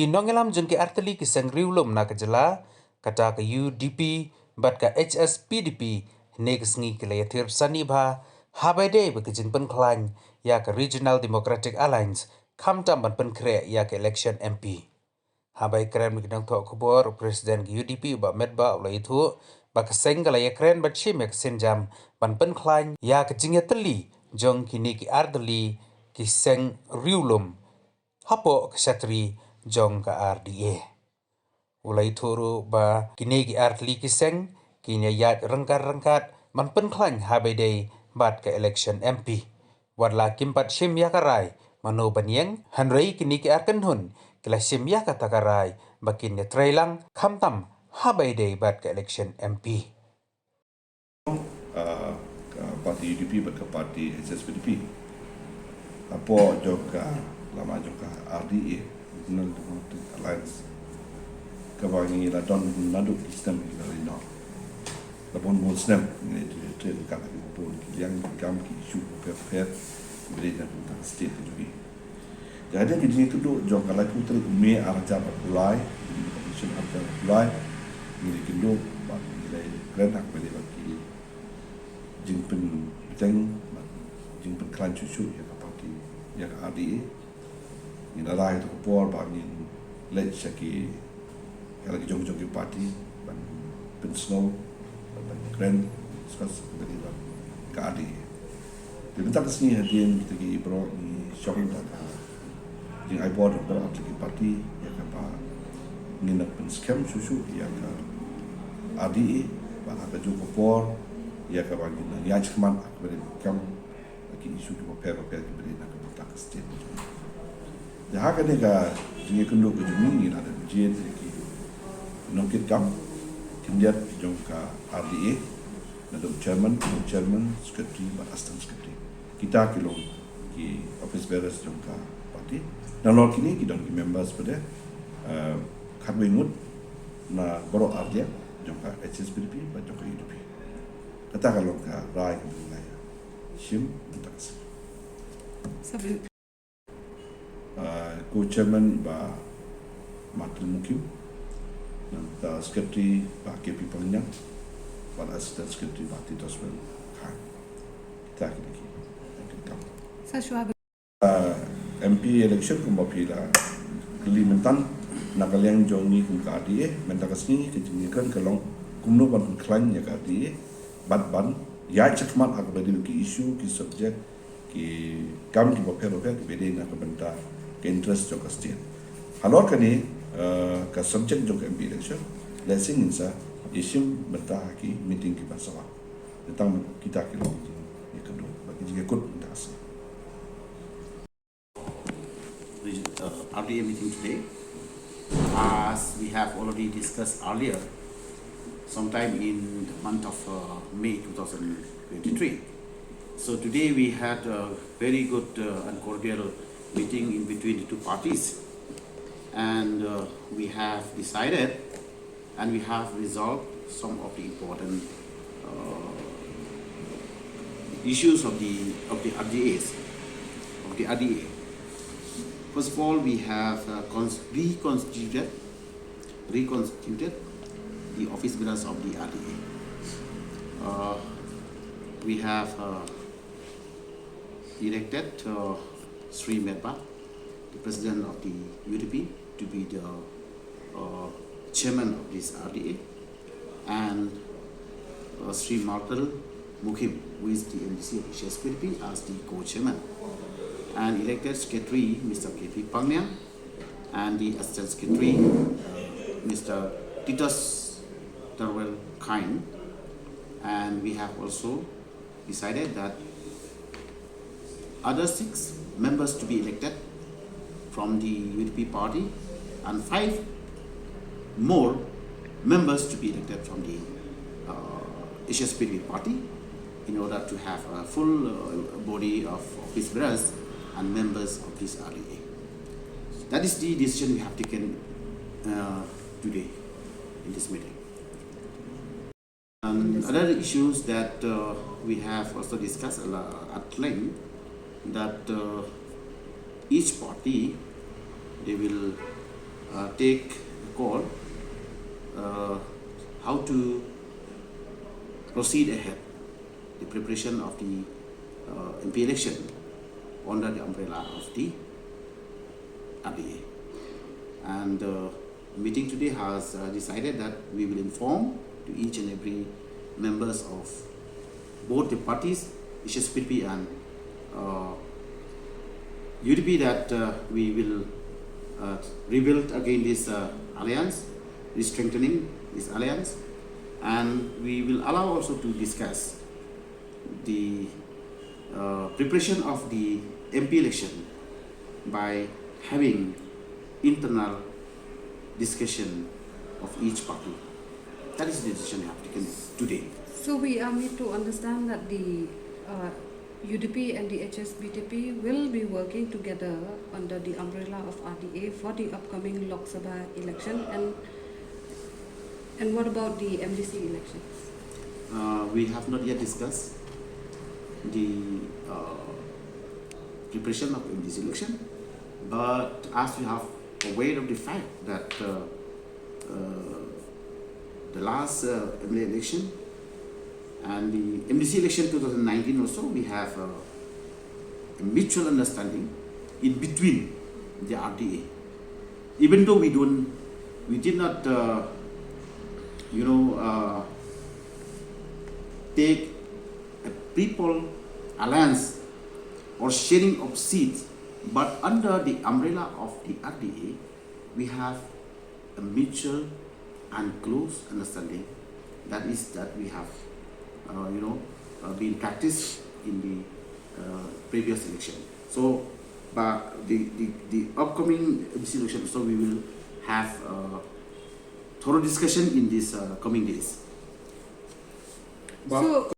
nongelam jun ke arteli ki sengriulum na kejela kata ke UDP bat ka HSPDP ne kesngi ke layatir sani ba habade be kejin penklan ya ke Regional Democratic Alliance kamtam ban penkre ya ke Ilekshon MP habai keren mikdang to kubor presiden ke UDP ba medba ulai itu ba keseng kala ya keren bat Shim ya senjam ban penklan ya ke jingeteli jong kini ki arteli ki seng riulum hapoh ksatri jong ka RDA. Ulai turu ba kini ki artli kiseng kini yat rengkat man penklan habedei bat ke Ilekshon MP. Wadla kimpat Shim ya karai mano banyeng hanrei kini ki arken hun kila Shim ya kata karai bakin ïatreilang kamtam habedei bat ke Ilekshon MP. Parti UDP bat ke parti HSPDP. Hapoh juga lama juga RDA Regional Democratic Alliance kawangi la don naduk sistem dari no la bon sistem ni tu kan lagi bon yang kam ki isu per beri dan tentang state juga jadi di itu tu jong kalau putri me arja mulai commission arja mulai ni kindo bak nilai keren ak beri bagi jingpen jingpen klan cucu ya parti ya RDA ni lalai tu por bagi lej saki lagi jong parti ban pensno ban grand discuss dari ke RDA di bentar kesini hadirin kita ki bro ni shopping data jing ai board bro lagi parti ya apa ni nak pen scam susu ya ke RDA ban apa jong por ya ke bagi ya cuma beri kam lagi isu tu paper beri nak bentar state dah kan ga jing kendo ke jumi ada jen nongkit kam kindiat jong ka RDA naduk chairman secretary dan assistant secretary kita kilong ki office bearers jong ka parti dan lor kini kita ki members pada khatwingut na boro RDA jong ka HSPDP dan jong ka UDP kata kalau ka rai ke wilayah Shim tak sabi co-chairman ba Matul Mukim dan sekretari Pak KP Pengyang dan asisten sekretari Pak Tito Swen Khan. Kita lagi. MP election kumbapila Kalimantan nakaliang jongi kum KDA mentakasni kejenikan kalong kumno ban klan ya KDA ban ya cekmat ak badi ki isu ki subject ki kam ki bapero ki bede na kabenta ke interest jok state halor kani ka subject jok MP election lesing insa isim benta ki meeting ki basawa tentang kita ki lo ni kedua bagi jika ikut das RDA meeting today, as we have already discussed earlier, sometime in the month of May 2023. So today we had a very good and cordial meeting in between the two parties, and we have decided and we have resolved some of the important issues of the RDAs, of the RDA. First of all, we have reconstituted the office bearers of the RDA. We have elected Sri Medba, the president of the UDP, to be the chairman of this RDA, and Sri Martel Mukim, who is the MDC of HSPDP, as the co-chairman, and elected secretary Mr. KP Pengyang, and the assistant secretary Mr. Titus Khan, and we have also decided that other 6 members to be elected from the UDP party and 5 more members to be elected from the HSPDP party in order to have a full body of office bearers and members of this RDA. That is the decision we have taken today in this meeting. And other issues that we have also discussed at length, that each party, they will take a call how to proceed ahead the preparation of the MP election under the umbrella of the RDA. And meeting today has decided that we will inform to each and every members of both the parties, HSPDP and UDP, that we will rebuild again this alliance, strengthening this alliance, and we will allow also to discuss the preparation of the MP election by having internal discussion of each party. That is the decision we have taken today. So we are made to understand that the UDP and the HSPDP will be working together under the umbrella of RDA for the upcoming Lok Sabha election, and what about the MDC elections? We have not yet discussed the preparation of MDC election, but as we have aware of the fact that the last MLA election and the MDC election 2019 also, we have a mutual understanding in between the RDA. Even though we did not, take a people alliance or sharing of seats, but under the umbrella of the RDA, we have a mutual and close understanding. That is that we have, been practiced in the previous election. So, but the upcoming MDC election, so we will have thorough discussion in these coming days. So,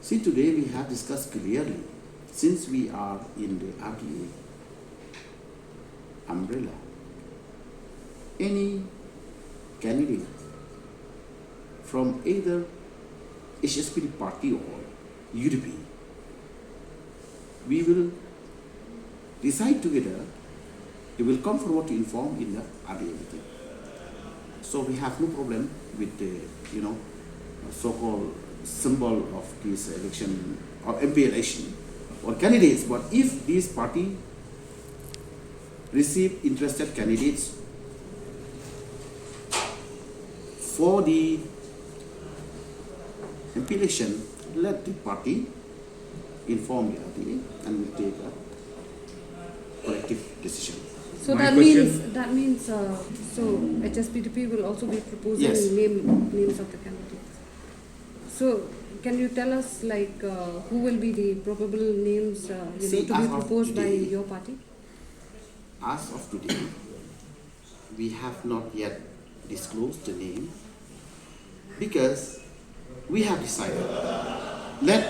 See, today we have discussed clearly, since we are in the RDA umbrella, any candidate from either HSPD party or UDP, we will decide together, they will come forward to inform in the RDA meeting. So we have no problem with the, so-called symbol of this election or MP election or candidates. But if this party receive interested candidates for the MP election, let the party inform the RDA and will take a collective decision. so My that question- means so HSPDP will also be proposing Yes. names of the candidates. So can you tell us who will be the probable names See, to be as of proposed by today- your party? As of today, we have not yet disclosed the name because we have decided let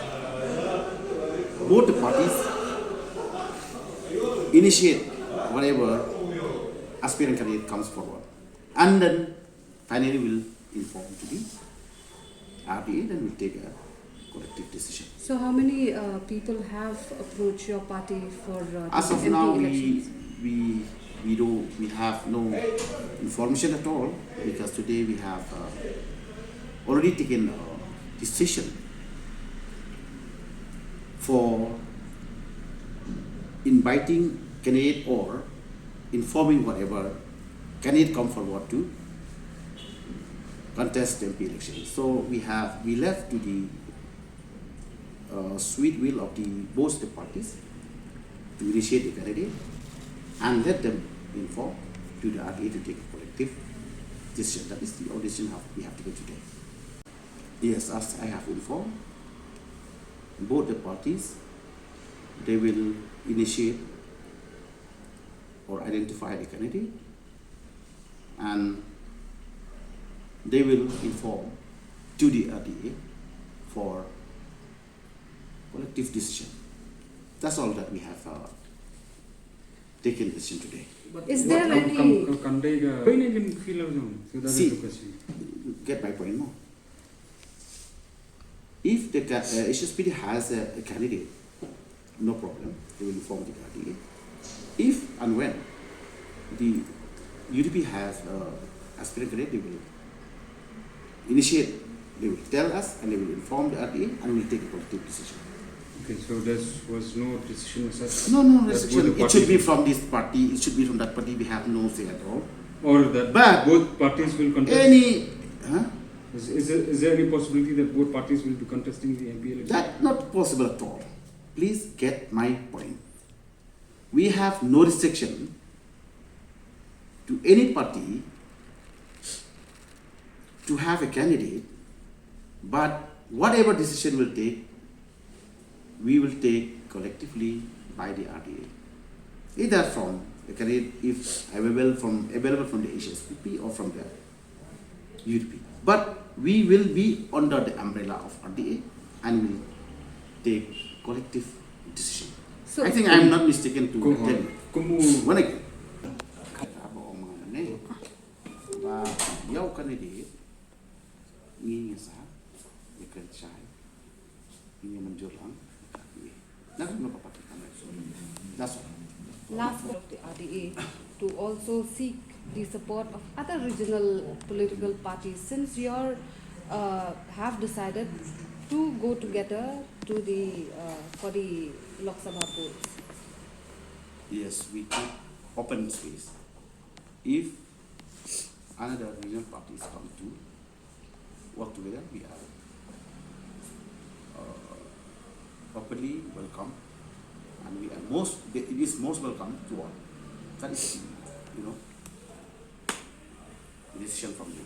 both the parties initiate whatever aspirant candidate comes forward, and then finally we'll inform to the RDA, then we'll take a collective decision. So how many people have approached your party for As the of MP now, elections? we have no information at all, because today we have already taken a decision for inviting candidate or informing whatever candidate come forward to contest the MP election. So we left to the sweet will of both the parties to initiate the candidate and let them inform to the RDA to take a collective decision. That is the decision we have taken today. Yes, as I have informed, both the parties, they will initiate or identify the candidate, and they will inform to the RDA for collective decision. That's all that we have taken decision today. Is there any? See, get my point now. If the HSPD has a candidate, no problem, they will inform the RDA. If and when the UDP has aspirant candidate, they will initiate, they will tell us and they will inform the RDA and we will take a collective decision. Okay, so there was no decision as such? No, no That restriction. both the It should be parties- from this party, it should be from that party, we have no say at all. Or that But both parties will contest? Any, huh? Is there any possibility that both parties will be contesting the MP election? That's not possible at all. Please get my point. We have no restriction to any party to have a candidate, but whatever decision we'll take, we will take collectively by the RDA. Either from the candidate if available from the HSPDP or from the UDP. But we will be under the umbrella of RDA and will take collective decision. So- I think I am not mistaken to Kung- tell you. kung- One again. Và dâu candidate nghi ngờ sa ikan cai ini menjulang nah kenapa pakai kamera that's all. Last of the RDA to also seek the support of other regional political parties, since you have decided to go together to the for the Lok Sabha polls. Yes, we keep open space. If another regional parties come to work together, we are properly welcome, and we are it is most welcome to all. That is, decision from the